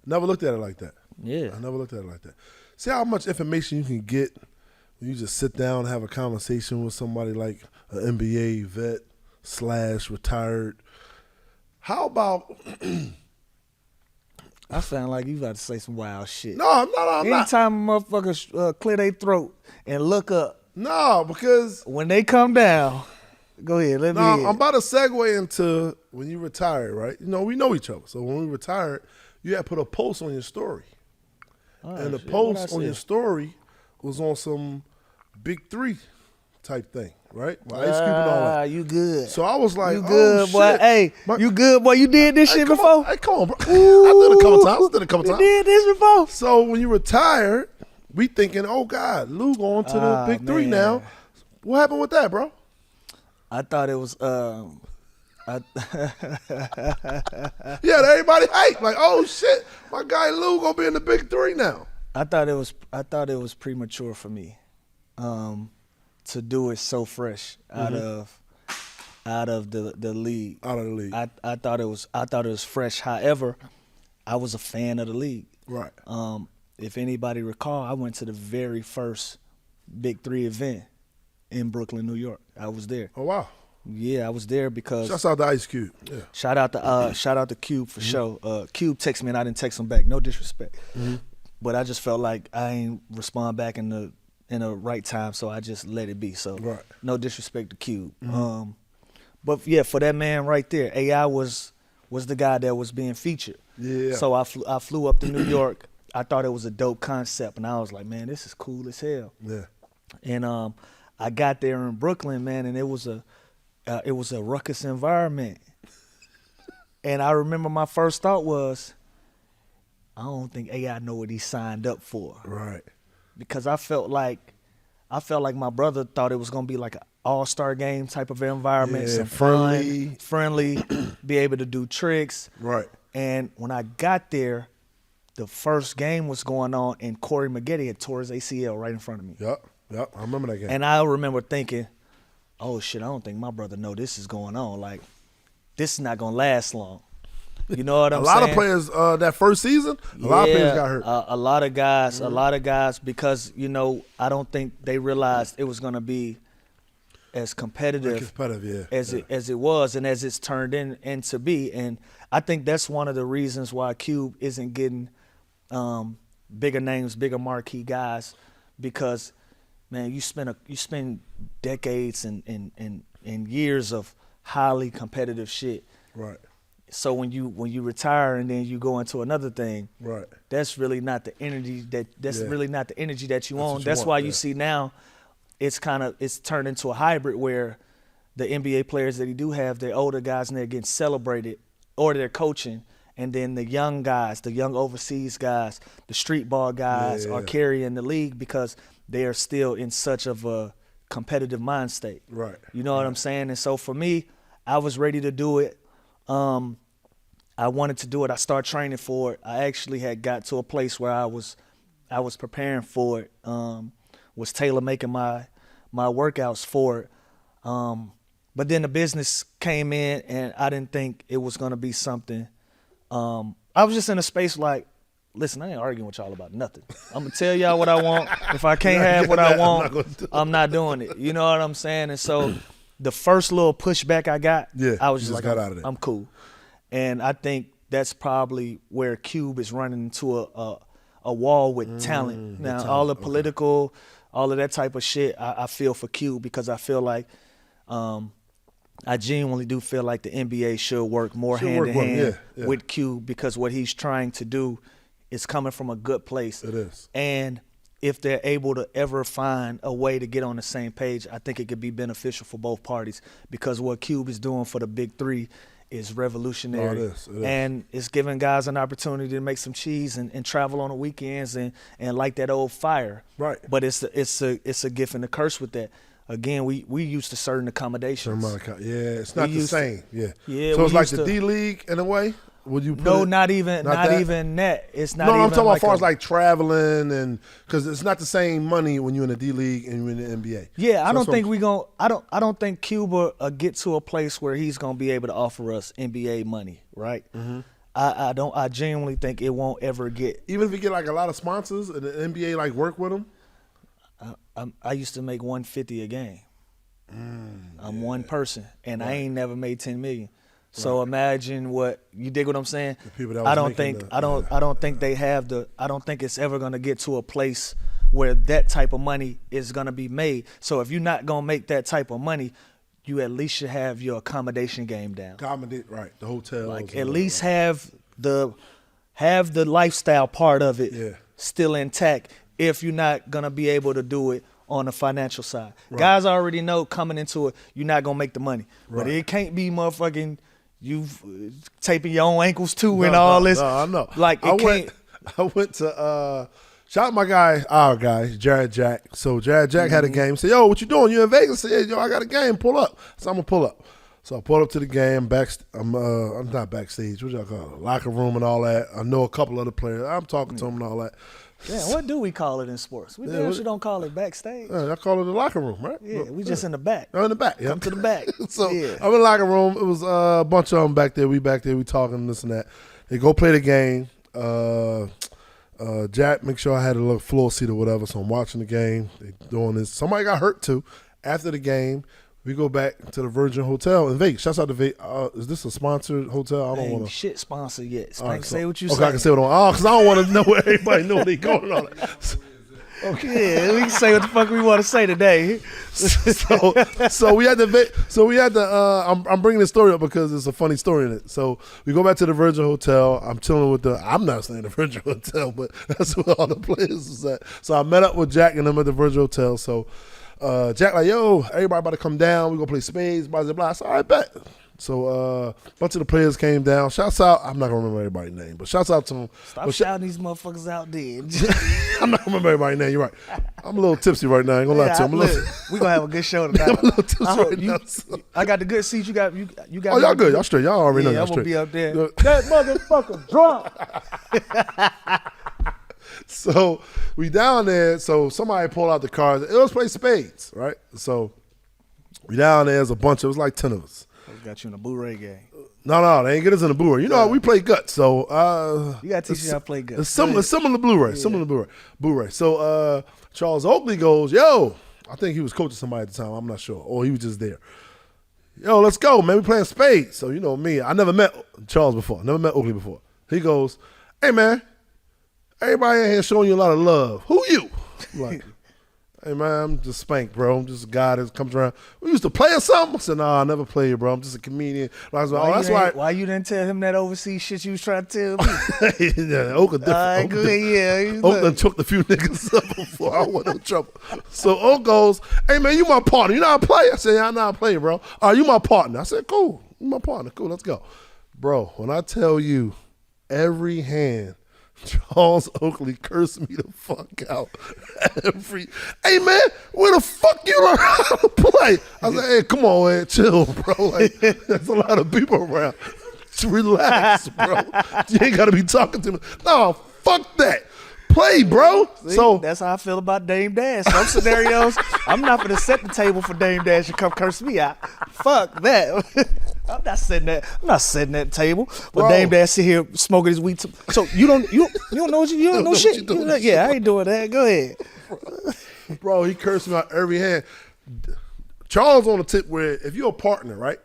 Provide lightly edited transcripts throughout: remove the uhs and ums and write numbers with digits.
Never looked at it like that. Yeah. I never looked at it like that. See how much information you can get when you just sit down and have a conversation with somebody like an NBA vet / retired. How about? I sound like you about to say some wild shit. No, I'm not. I'm not. Anytime a motherfucker clear their throat and look up, No, because when they come down, go ahead. Let me no, hear I'm it. about to segue into when you retired, right? You know, we know each other. So when we retired, you had put a post on your story. Oh, And the shit, post what I on your say? story was on some Big 3 type thing, right? With Ice Cube and all that. You good. So I was like, you good, oh, boy. shit. Hey, My- you good, boy. You did this Hey, shit come before? on. Hey, come on, bro. I did it a couple times. You did this before? So when you retired, we thinking, oh, God, Lou going to the Ah, Big 3 man. now. What happened with that, bro? I thought it was Yeah, everybody hyped. Like, oh, shit, my guy Lou going to be in the Big 3 now. I thought it was premature for me to do it so fresh out of the league. Out of the league. I thought it was fresh. However, I was a fan of the league. Right. If anybody recall, I went to the very first Big 3 event in Brooklyn, New York. I was there. Oh, wow. Yeah, I was there because Shouts out to Ice Cube. Yeah. shout out to Cube for sure. Cube texted me and I didn't text him back. No disrespect. But I just felt like I ain't respond back in the right time, so I just let it be. So Right. no disrespect to Cube. But yeah, for that man right there, AI was the guy that was being featured. Yeah. So I flew up to New York. I thought it was a dope concept, and I was like, man, this is cool as hell. Yeah. And I got there in Brooklyn, man, and it was a ruckus environment. And I remember my first thought was, I don't think AI know what he signed up for, Right. because I felt like my brother thought it was gonna be like an all-star game type of environment, Yeah, some friendly. fun, friendly, be able to do tricks. Right. And when I got there, the first game was going on, and Corey Maggette had tore his ACL right in front of me. Yep. I remember that game. And I remember thinking, oh shit, I don't think my brother know this is going on. Like, this is not gonna last long. You know what I'm a saying? lot of players that first season, a lot of players got hurt. A lot of guys, because I don't think they realized it was gonna be as competitive Yeah. as it was and as it's turned into be. And I think that's one of the reasons why Cube isn't getting bigger names, bigger marquee guys, because man, you spend decades and years of highly competitive shit. Right. So when you retire and then you go into another thing, Right. that's really not the energy really not the energy that you That's own. what you That's want, why yeah. you see now it's turned into a hybrid where the NBA players that he do have, they're older guys and they're getting celebrated, or they're coaching, and then the young guys, the young overseas guys, the street ball guys are carrying the league because they are still in such of a competitive mind state. Right. You know what I'm saying? And so for me, I was ready to do it. I wanted to do it. I started training for it. I actually had got to a place where I was preparing for it. Was tailor making my workouts for it. But then the business came in, and I didn't think it was gonna be something. I was just in a space like, listen, I ain't arguing with y'all about nothing. I'm gonna tell y'all what I want. If I can't have what I want, I'm not doing it. You know what I'm saying? And so the first little pushback I got, I was you just like, got out of there. I'm cool. And I think that's probably where Cube is running into a wall with talent. Now, all the political, all of that type of shit, I feel for Cube, because I feel like I genuinely do feel like the NBA should work more hand in hand with Cube, because what he's trying to do is coming from a good place. It is. And if they're able to ever find a way to get on the same page, I think it could be beneficial for both parties, because what Cube is doing for the Big 3 is revolutionary. Oh, it is. And it's giving guys an opportunity to make some cheese and travel on the weekends and light that old fire. Right. But it's a gift and a curse with that. Again, we used to certain accommodations. It's not the same. Yeah, so it's like used the to- D League in a way. Would you? Put No, it, not even that. It's not. No, even I'm talking about as far a- as like traveling, and because it's not the same money when you're in the D League and you're in the NBA. Yeah, So I don't that's think what we gon' I don't think Cuba get to a place where he's gonna be able to offer us NBA money, right? I genuinely think it won't ever get. Even if you get like a lot of sponsors and the NBA like work with them. I used to make 150 a game. I'm one person, and I ain't never made 10 million. So imagine what you dig. What I'm saying? The people that was I don't making think the- I don't think they have the. I don't think it's ever gonna get to a place where that type of money is gonna be made. So if you're not gonna make that type of money, you at least should have your accommodation game down. Accommodate, right? The hotels. Like and at all least that. have the lifestyle part of it Yeah. still intact if you're not gonna be able to do it on the financial side. Guys already know coming into it, you're not gonna make the money. But Right. it can't be motherfucking you taping your own ankles too and all this. No, I know. Like it can't. I went to shout out my guy, our guy, Jared Jack. So Jared Jack had a game. Said, "Yo, what you doing? You in Vegas?" I said, "Yo, I got a game. Pull up." So I'm gonna pull up. So I pulled up to the game. I'm not backstage. What y'all call it? Locker room and all that. I know a couple other players. I'm talking to them and all that. Damn, what do we call it in sports? We damn sure don't call it backstage. I call it the locker room, right? Yeah, we just in the back. I'm in the back. Come to the back. So Yeah. I'm in the locker room. It was a bunch of them back there. We talking this and that. They go play the game. Jack make sure I had a little floor seat or whatever. So I'm watching the game. They doing this. Somebody got hurt too. After the game, we go back to the Virgin Hotel in Vegas. Shouts out to Vegas. Is this a sponsored hotel? I don't Ain't want to. shit sponsor yet. All Spank, right, say what you okay, say. I can say what I want. Because I don't want to know where everybody know they going on. Yeah, we can say what the fuck we want to say today. so we had to. I'm bringing this story up because it's a funny story in it. So we go back to the Virgin Hotel. I'm chilling with I'm not staying at the Virgin Hotel, but that's where all the players was at. So I met up with Jack and them at the Virgin Hotel. So Jack like, yo, everybody about to come down. We gonna play spades, blah blah blah. I said, all right, bet. So a bunch of the players came down. Shouts out. I'm not gonna remember everybody's name, but shouts out to them. Stop shouting these motherfuckers out there. I'm not gonna remember everybody's name. You're right. I'm a little tipsy right now. I ain't gonna lie to you. I'm a little. We gonna have a good show tonight. I'm a little tipsy I hope right you- now. So. I got the good seats. You got. Oh, y'all good. Y'all straight. Y'all already know Yeah, y'all I'm gonna straight. be up there. Yeah. That motherfucker drunk. So we down there. So somebody pulled out the cards. It was play spades, right? So we down there. There's a bunch. It was like 10 of us. Got you in a Blu-ray game. No, they ain't get us in the Blu-ray. You know, we play guts. So You gotta teach me how to play good. it's similar to Blu-ray. Similar to Blu-ray. So Charles Oakley goes, yo. I think he was coaching somebody at the time. I'm not sure. Or he was just there. Yo, let's go, man. We playing spades. So you know me. I never met Charles before. Never met Oakley before. He goes, hey man, everybody in here showing you a lot of love. Who you? I'm like, hey man, I'm just Spank, bro. I'm just a guy that comes around. We used to play or something. I said, nah, I never played, bro. I'm just a comedian. I was like, that's why. Why you didn't tell him that overseas shit you was trying to tell me? Yeah, Oak different. Alright, good. Yeah. Oak done choked a few niggas up before. I want no trouble. So Oak goes, hey man, you my partner. You know how to play? I said, yeah, I know how to play, bro. All right, you my partner. I said, cool. You my partner. Cool, let's go. Bro, when I tell you every hand, Charles Oakley cursed me the fuck out. Hey man, where the fuck you learn how to play? I said, hey, come on, man, chill, bro. Like, there's a lot of people around. Just relax, bro. You ain't gotta be talking to me. No, fuck that. Play, bro. See, So that's how I feel about Dame Dash. Some scenarios, I'm not gonna set the table for Dame Dash to come curse me out. Fuck that. I'm not setting that table. But Bro. Dame Dash sit here smoking his weed. So you don't know what you don't know shit. you doing. Yeah, I ain't doing that. Go ahead. bro, he cursed me out every hand. Charles on the tip where if you're a partner, right?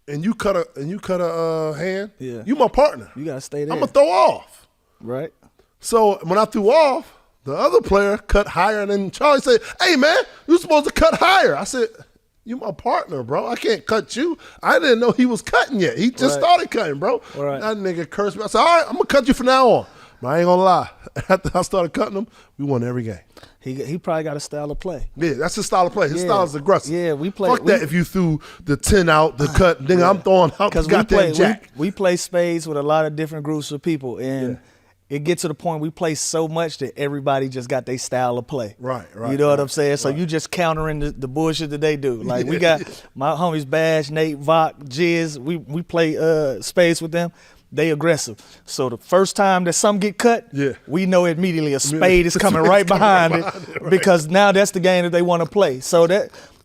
And you cut a hand, Yeah. you my partner. You gotta stay there. I'm gonna throw off. Right. So when I threw off, the other player cut higher than Charlie said, hey man, you supposed to cut higher. I said, you my partner, bro. I can't cut you. I didn't know he was cutting yet. He just Right. started cutting, bro. Right. That nigga cursed me. I said, all right, I'm gonna cut you from now on. But I ain't gonna lie. After I started cutting him, we won every game. He probably got a style of play. Yeah, that's his style of play. His Yeah. style is aggressive. Yeah, we play- Fuck that if you threw the 10 out, the cut, nigga, I'm throwing out the Because goddamn jack. we play spades with a lot of different groups of people, and it gets to the point we play so much that everybody just got their style of play. Right, You know what I'm saying? So you just countering the bullshit that they do. Like we got my homies Bash, Nate, Vok, Jizz. We play spades with them. They aggressive. So the first time that some get cut, we know immediately a spade is coming right behind it right. because now that's the game that they want to play. So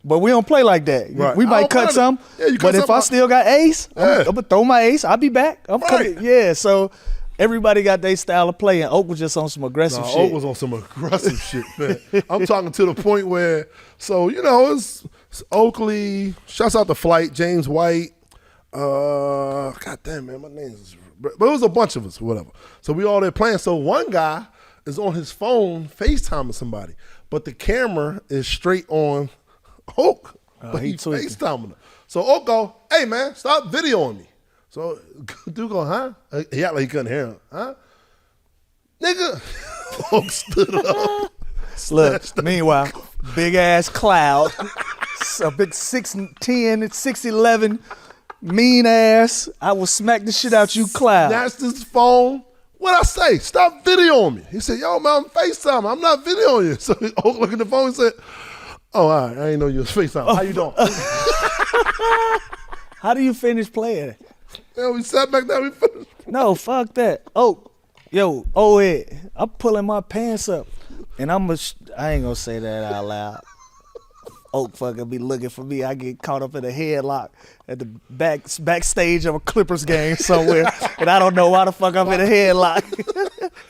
But we don't play like that. Right. We I might don't cut mind it. some. Yeah, you cut but if something I out. still got ace, Yeah. I'm gonna throw my ace. I'll be back. I'm Right. cutting. Yeah. So everybody got their style of play, and Oak was just on some aggressive Nah, shit. Oak was on some aggressive shit, man. I'm talking to the point where, so, you know, it's Oakley, shouts out to Flight, James White, God damn, man, my name is, but it was a bunch of us, whatever. So we all there playing. So one guy is on his phone FaceTiming somebody, but the camera is straight on Oak, but he he tweaking. FaceTiming him. So Oak go, hey, man, stop videoing me. So dude go, huh? He act like he couldn't hear him, huh? Nigga. Oak stood up. Look, meanwhile, big ass cloud, a big 6'10", 6'11", mean ass. I will smack the shit out you, cloud. Snatched his phone. What'd I say? Stop videoing me. He said, yo, man, I'm FaceTime. I'm not videoing you. So Oak looked at the phone and said, oh, all right, I didn't know you was FaceTime. How you doing? How do you finish playing? Yeah, we sat back down, we finished. No, fuck that. Oak, yo, Ed, I'm pulling my pants up, and I ain't gonna say that out loud. Oak fucking be looking for me. I get caught up in a headlock at the backstage of a Clippers game somewhere, and I don't know why the fuck I'm in a headlock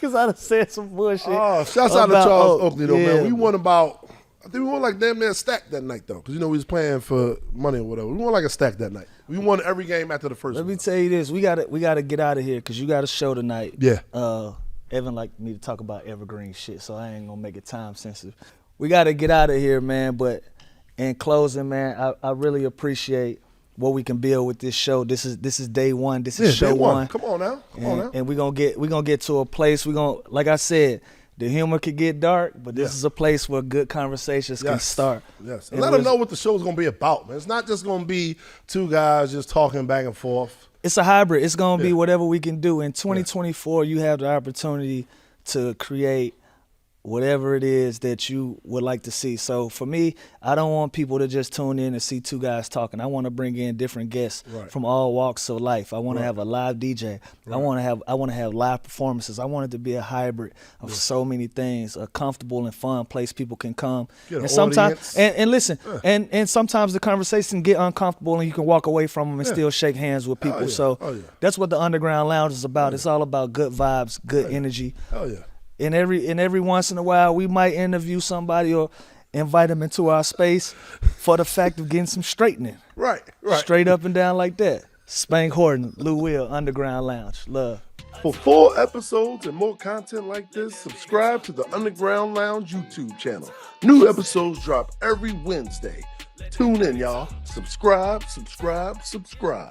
because I done said some bullshit. Oh, shouts out to about Charles Oak. Oakley, though, Yeah. man. We won about, I think we won like damn near a stack that night, though, because, you know, we was playing for money or whatever. We won like a stack that night. We won every game after the first Let one. me tell you this: we gotta get out of here because you got a show tonight. Yeah. Evan like me to talk about evergreen shit, so I ain't gonna make it time sensitive. We gotta get out of here, man. But in closing, man, I really appreciate what we can build with this show. This is day one. This is Yeah, show day one. Come on now. Come on now. And we gonna get to a place. We gonna, like I said, the humor could get dark, but this Yeah. is a place where good conversations can Yes. start. Yes. And And let them we're- know what the show's going to be about, man. It's not just going to be two guys just talking back and forth. It's a hybrid. It's gonna be Yeah. whatever we can do. In 2024, you have the opportunity to create whatever it is that you would like to see. So for me, I don't want people to just tune in and see two guys talking. I want to bring in different guests Right. from all walks of life. I want to Right. have a live DJ. I want to have live performances. I want it to be a hybrid of so many things, a comfortable and fun place people can come. Get an And sometimes audience. and listen, and sometimes the conversation get uncomfortable and you can walk away from them and still shake hands with people. yeah. So Oh, yeah. that's what the Underground Lounge is about. It's all about good vibes, good energy. Hell yeah. And every once in a while, we might interview somebody or invite them into our space for the fact of getting some straightening, Right. Right. straight up and down like that. Spank Horton, Lou Will, Underground Lounge, love. For full episodes and more content like this, subscribe to the Underground Lounge YouTube channel. New episodes drop every Wednesday. Tune in, y'all. Subscribe, subscribe, subscribe.